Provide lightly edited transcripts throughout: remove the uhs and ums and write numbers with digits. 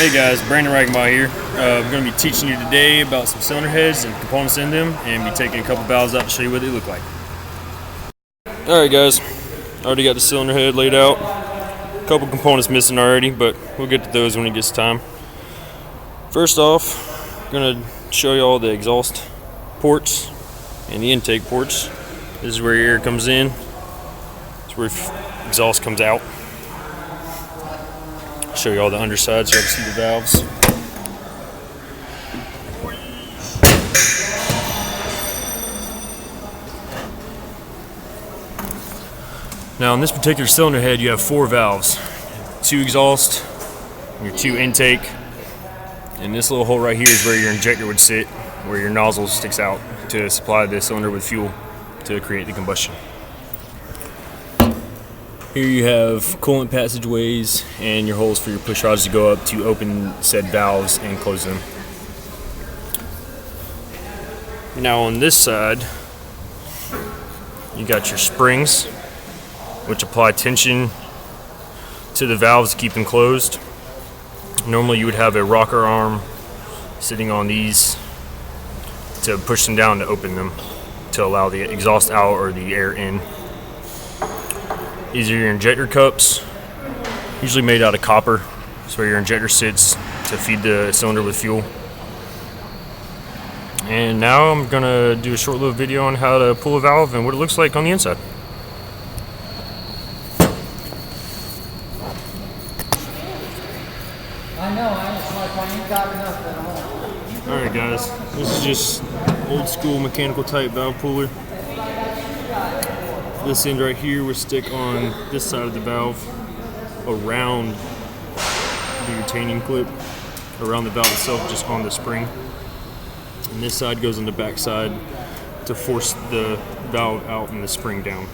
Hey guys, Brandon Ragma here. I'm going to be teaching you today about some cylinder heads and components in them, and be taking a couple valves out to show you what they look like. Alright guys, already got the cylinder head laid out. A couple components missing already, but we'll get to those when it gets time. First off, I'm going to show you all the exhaust ports and the intake ports. This is where your air comes in. It's where exhaust comes out. Show you all the undersides so you can see the valves. Now on this particular cylinder head you have 4 valves. 2 exhaust, your 2 intake, and this little hole right here is where your injector would sit, where your nozzle sticks out to supply the cylinder with fuel to create the combustion. Here you have coolant passageways and your holes for your push rods to go up to open said valves and close them. Now on this side, you got your springs, which apply tension to the valves to keep them closed. Normally you would have a rocker arm sitting on these to push them down to open them, to allow the exhaust out or the air in. These are your injector cups, usually made out of copper. That's where your injector sits to feed the cylinder with fuel. And now I'm gonna do a short little video on how to pull a valve and what it looks like on the inside. I know, it's like I ain't got enough at all. Alright guys, this is just old school mechanical type valve puller. This end right here will stick on this side of the valve around the retaining clip, around the valve itself, just on the spring. And this side goes on the back side to force the valve out and the spring down.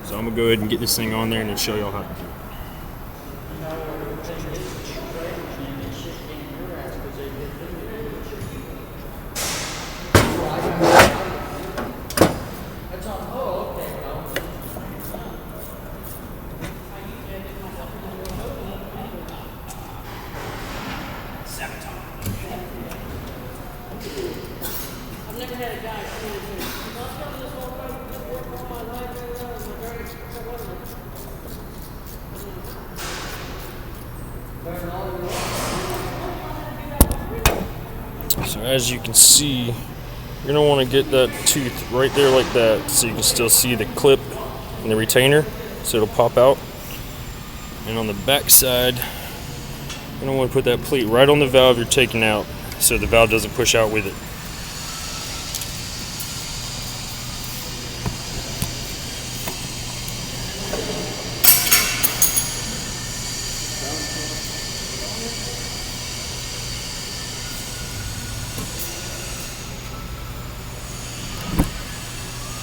So I'm gonna go ahead and get this thing on there and then show y'all how to do it. I've never had a guy come in and say, "I'll tell this whole thing work all my life, So as you can see, you're going to want to get that tooth right there like that so you can still see the clip and the retainer, so it'll pop out. And on the back side, you're going to want to put that plate right on the valve you're taking out so the valve doesn't push out with it.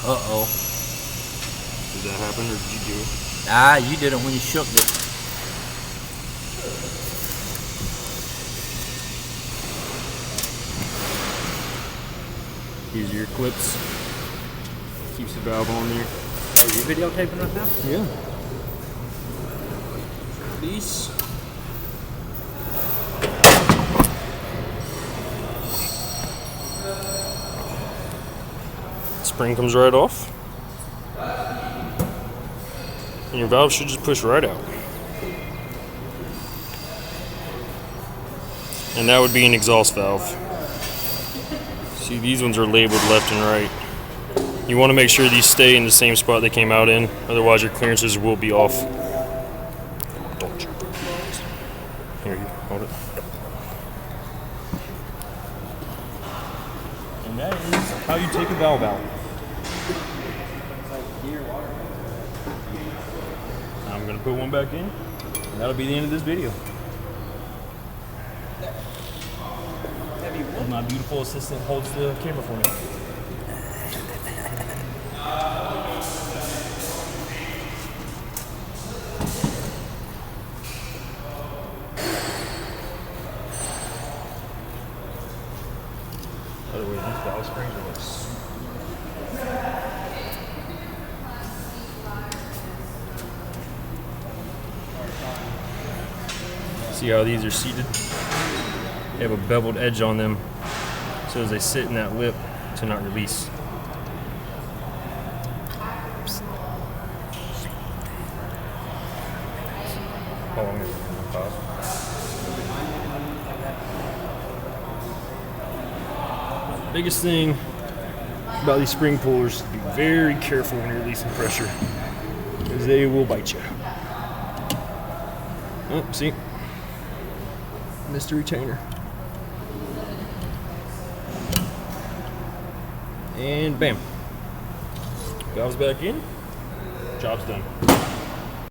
Uh-oh. Did that happen or did you do it? Ah, you did it when you shook it. These are your clips. Keeps the valve on there. Are you videotaping right now? Yeah. These. Spring comes right off. And your valve should just push right out. And that would be an exhaust valve. See, these ones are labeled left and right. You want to make sure these stay in the same spot they came out in, otherwise your clearances will be off. Don't you break those. Here, you hold it. And that is how you take a valve out. I'm going to put one back in, and that'll be the end of this video. My beautiful assistant holds the camera for me. By the way, these valve springs are like See how these are seated? They have a beveled edge on them, so as they sit in that lip to not release. How long is it? 5? Biggest thing about these spring pullers, be very careful when you're releasing pressure, because they will bite you. Oh, see? Missed a retainer. And bam. Valve's back in. Job's done.